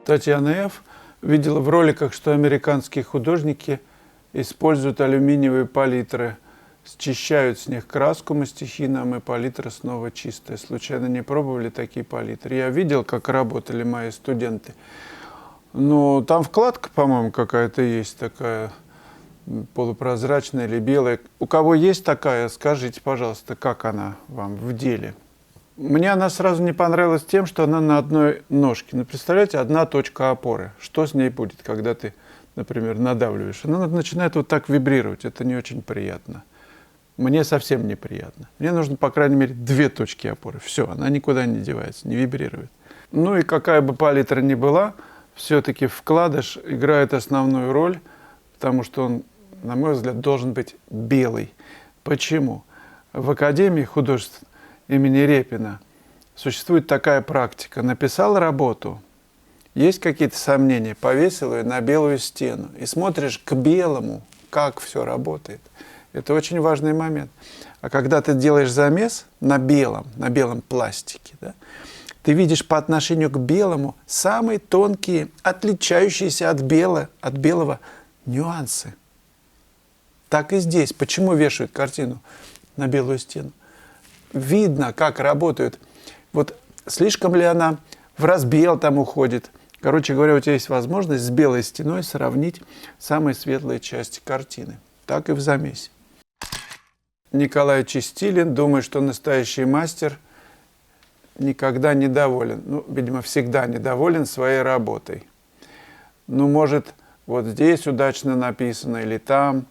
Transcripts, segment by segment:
Татьяна Ф. видела в роликах, что американские художники используют алюминиевые палитры, счищают с них краску мастихином, и палитра снова чистая. Случайно не пробовали такие палитры? Я видел, как работали мои студенты. Но там вкладка, по-моему, какая-то есть такая, полупрозрачная или белая. У кого есть такая, скажите, пожалуйста, как она вам в деле? Мне она сразу не понравилась тем, что она на одной ножке. Ну, представляете, одна точка опоры. Что с ней будет, когда ты, например, надавливаешь? Она начинает вот так вибрировать. Это не очень приятно. Мне совсем неприятно. Мне нужно, по крайней мере, две точки опоры. Все, она никуда не девается, не вибрирует. Ну и какая бы палитра ни была, все-таки вкладыш играет основную роль, потому что он, на мой взгляд, должен быть белый. Почему? В Академии художеств имени Репина существует такая практика. Написал работу, есть какие-то сомнения, повесил ее на белую стену и смотришь к белому, как все работает. Это очень важный момент. А когда ты делаешь замес на белом пластике, да, ты видишь по отношению к белому самые тонкие, отличающиеся от белого нюансы. Так и здесь. Почему вешают картину на белую стену? Видно, как работают. Вот слишком ли она в разбел там уходит. Короче говоря, у тебя есть возможность с белой стеной сравнить самые светлые части картины. Так и в замесе. Николай Чистилин думает, что настоящий мастер никогда не доволен. Ну, видимо, всегда недоволен своей работой. Ну, может, вот здесь удачно написано или там.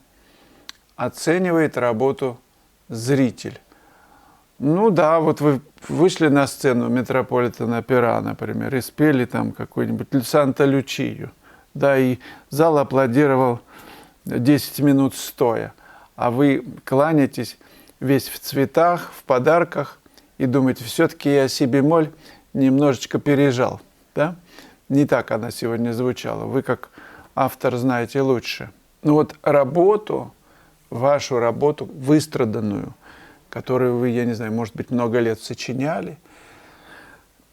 Оценивает работу зритель. Ну да, вот вы вышли на сцену Метрополитена Опера, например, и спели там какую-нибудь Санта Лючию. Да, и зал аплодировал 10 минут стоя. А вы кланяетесь весь в цветах, в подарках, и думаете, все-таки я си бемоль немножечко пережал. Да? Не так она сегодня звучала. Вы, как автор, знаете лучше. Ну вот работу, вашу работу, выстраданную, которую вы, я не знаю, может быть, много лет сочиняли,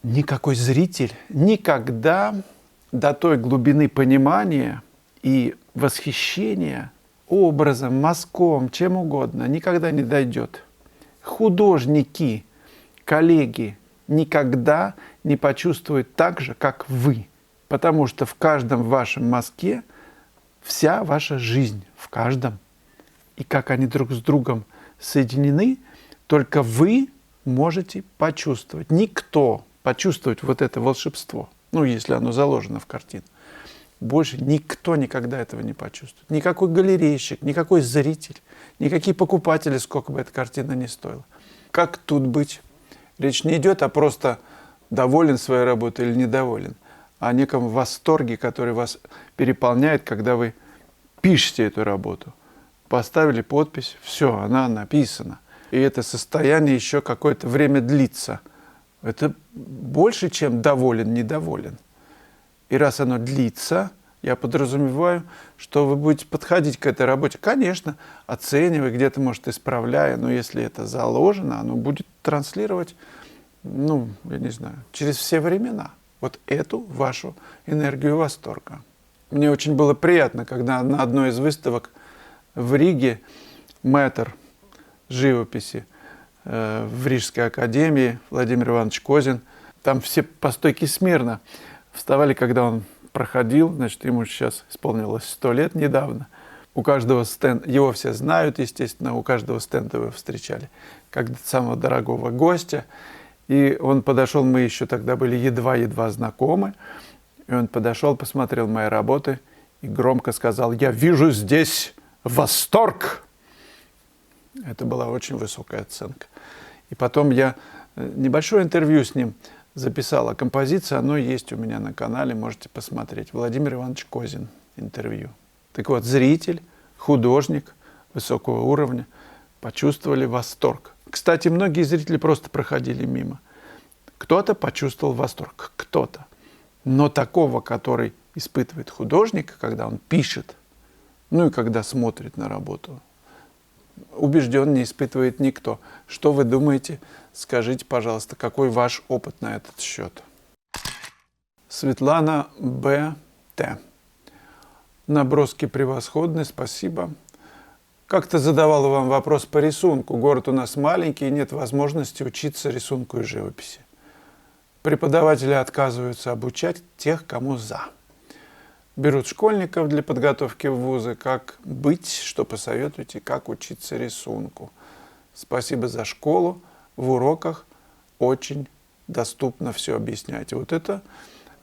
никакой зритель никогда до той глубины понимания и восхищения образом, мазком, чем угодно, никогда не дойдет. Художники, коллеги никогда не почувствуют так же, как вы, потому что в каждом вашем мазке вся ваша жизнь, в каждом. И как они друг с другом соединены, только вы можете почувствовать. Никто почувствовать вот это волшебство, ну, если оно заложено в картину. Больше никто никогда этого не почувствует. Никакой галерейщик, никакой зритель, никакие покупатели, сколько бы эта картина ни стоила. Как тут быть? Речь не идет, а просто доволен своей работой или недоволен, а о неком восторге, который вас переполняет, когда вы пишете эту работу. Поставили подпись, все, она написана. И это состояние еще какое-то время длится. Это больше, чем доволен, недоволен. И раз оно длится, я подразумеваю, что вы будете подходить к этой работе. Конечно, оценивая, где-то, может, исправляя, но если это заложено, оно будет транслировать, ну, я не знаю, через все времена. Вот эту вашу энергию восторга. Мне очень было приятно, когда на одной из выставок в Риге мэтр живописи в Рижской академии Владимир Иванович Козин, там все по стойке смирно вставали, когда он проходил, значит, ему сейчас исполнилось 100 лет недавно. У каждого стенда, его все знают, естественно, у каждого стенда его встречали, как самого дорогого гостя. И он подошел, мы еще тогда были едва-едва знакомы, и он подошел, посмотрел мои работы и громко сказал: «Я вижу здесь восторг!» Это была очень высокая оценка. И потом я небольшое интервью с ним записала. Композиция, оно есть у меня на канале, можете посмотреть. Владимир Иванович Козин, интервью. Так вот, зритель, художник высокого уровня почувствовали восторг. Кстати, многие зрители просто проходили мимо. Кто-то почувствовал восторг, кто-то. Но такого, который испытывает художник, когда он пишет, ну и когда смотрит на работу, убежден, не испытывает никто. Что вы думаете? Скажите, пожалуйста, какой ваш опыт на этот счет? Светлана Б.Т. Наброски превосходны, спасибо. Как-то задавала вам вопрос по рисунку. Город у нас маленький, и нет возможности учиться рисунку и живописи. Преподаватели отказываются обучать тех, кому за. Берут школьников для подготовки в вузы. Как быть, что посоветуете, как учиться рисунку? Спасибо за школу. В уроках очень доступно все объясняете. Вот это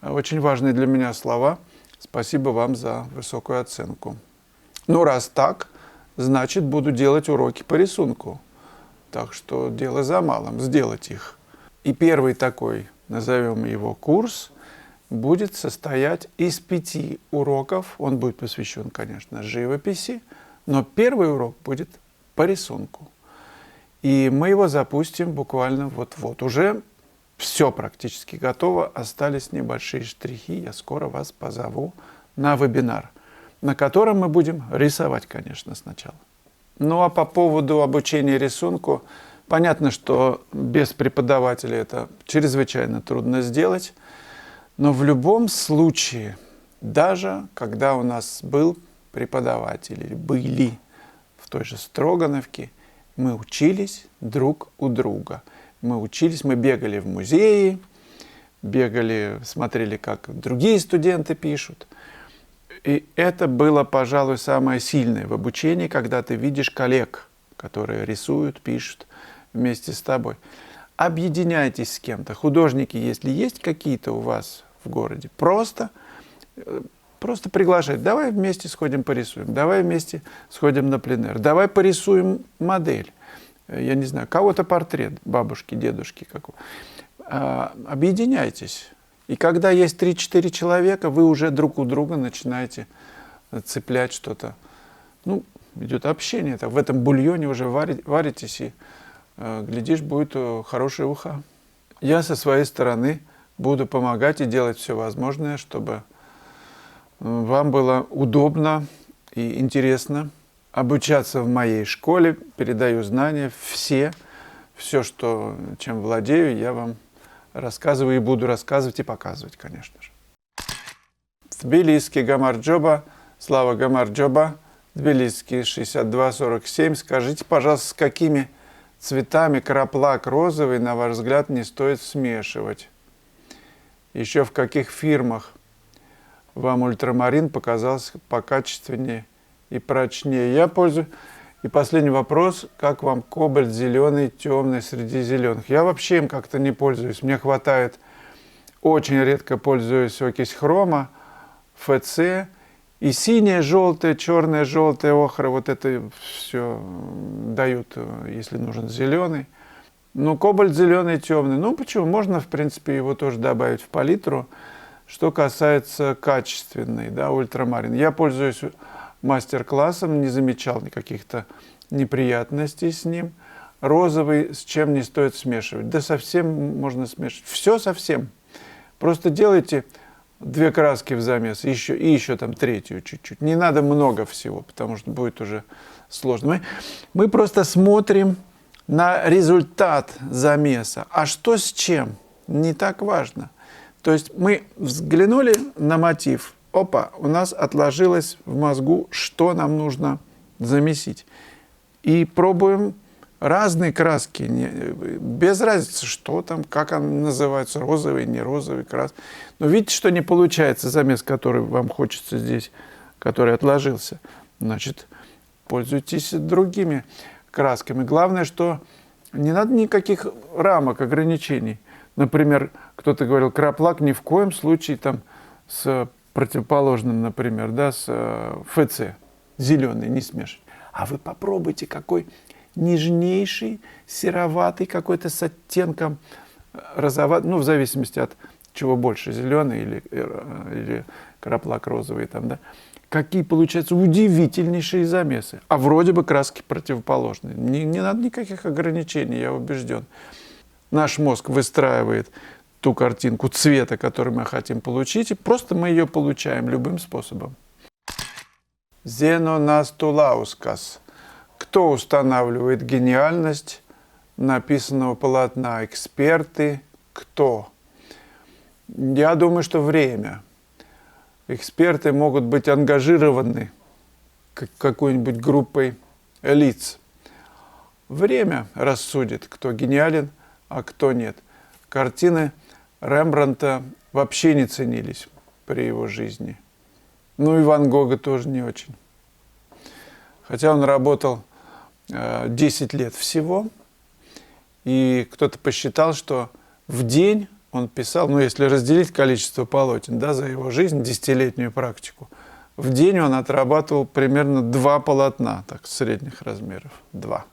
очень важные для меня слова. Спасибо вам за высокую оценку. Ну, раз так, значит, буду делать уроки по рисунку. Так что дело за малым, сделать их. И первый такой, назовем его курс, будет состоять из 5 уроков. Он будет посвящен, конечно, живописи, но первый урок будет по рисунку. И мы его запустим буквально вот-вот. Уже все практически готово, остались небольшие штрихи. Я скоро вас позову на вебинар, на котором мы будем рисовать, конечно, сначала. Ну а по поводу обучения рисунку, понятно, что без преподавателя это чрезвычайно трудно сделать, но в любом случае, даже когда у нас был преподаватель или были в той же Строгановке, мы учились друг у друга. Мы учились, мы бегали в музеи, бегали, смотрели, как другие студенты пишут. И это было, пожалуй, самое сильное в обучении, когда ты видишь коллег, которые рисуют, пишут вместе с тобой. Объединяйтесь с кем-то. Художники, если есть какие-то у вас в городе, просто приглашать. Давай вместе сходим порисуем, давай вместе сходим на пленэр, давай порисуем модель. Я не знаю, кого-то портрет бабушки, дедушки. Объединяйтесь. И когда есть 3-4 человека, вы уже друг у друга начинаете цеплять что-то. Ну, идет общение. В этом бульоне уже варитесь, и, глядишь, будет хорошая уха. Я со своей стороны буду помогать и делать все возможное, чтобы вам было удобно и интересно обучаться в моей школе. Передаю знания все, чем владею, я вам рассказываю и буду рассказывать и показывать, конечно же. Тбилисский Гамарджоба, Слава Гамарджоба, Тбилисский 6247. Скажите, пожалуйста, с какими цветами краплак розовый, на ваш взгляд, не стоит смешивать? Еще в каких фирмах вам ультрамарин показался покачественнее и прочнее? Я пользуюсь. И последний вопрос. Как вам кобальт зеленый, темный среди зеленых? Я вообще им как-то не пользуюсь. Мне хватает, очень редко пользуюсь окись хрома, ФЦ. И синее, желтое, черное, желтое, охра, вот это все дают, если нужен зеленый. Ну, кобальт зеленый, темный. Ну, почему? Можно, в принципе, его тоже добавить в палитру. Что касается качественной, да, ультрамарин. Я пользуюсь мастер-классом, не замечал никаких-то неприятностей с ним. Розовый с чем не стоит смешивать? Да совсем можно смешивать. Все совсем. Просто делайте 2 краски в замес, и еще там 3-ю чуть-чуть. Не надо много всего, потому что будет уже сложно. Мы просто смотрим на результат замеса. А что с чем? Не так важно. То есть мы взглянули на мотив. Опа, у нас отложилось в мозгу, что нам нужно замесить. И пробуем разные краски, без разницы, что там, как они называются, розовый, не розовый, красный. Но видите, что не получается замес, который вам хочется здесь, который отложился. Значит, пользуйтесь другими красками. Главное, что не надо никаких рамок, ограничений. Например, кто-то говорил, краплак ни в коем случае там с противоположным, например, да, с ФЦ, зеленый, не смешивать. А вы попробуйте, какой нежнейший, сероватый, какой-то с оттенком розоватый, ну, в зависимости от чего больше, зеленый или краплак розовый там, да. Какие получаются удивительнейшие замесы. А вроде бы краски противоположные. Не надо никаких ограничений, я убежден. Наш мозг выстраивает ту картинку цвета, которую мы хотим получить, и просто мы ее получаем любым способом. Зенонастулаускас. Кто устанавливает гениальность написанного полотна? Эксперты? Кто? Я думаю, что время. Эксперты могут быть ангажированы какой-нибудь группой лиц. Время рассудит, кто гениален, а кто нет. Картины Рембрандта вообще не ценились при его жизни. Ну и Ван Гога тоже не очень. Хотя он работал 10 лет всего, и кто-то посчитал, что в день он писал, ну если разделить количество полотен, да, за его жизнь, 10-летнюю практику, в день он отрабатывал примерно 2 полотна, так, средних размеров, 2.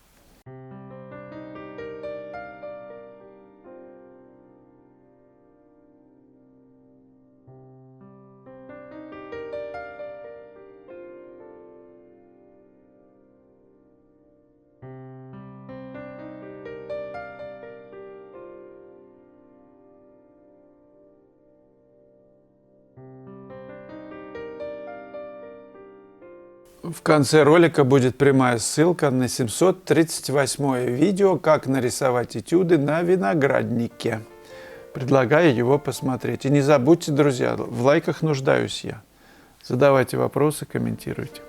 В конце ролика будет прямая ссылка на 738 видео «Как нарисовать этюды на винограднике». Предлагаю его посмотреть. И не забудьте, друзья, в лайках нуждаюсь я. Задавайте вопросы, комментируйте.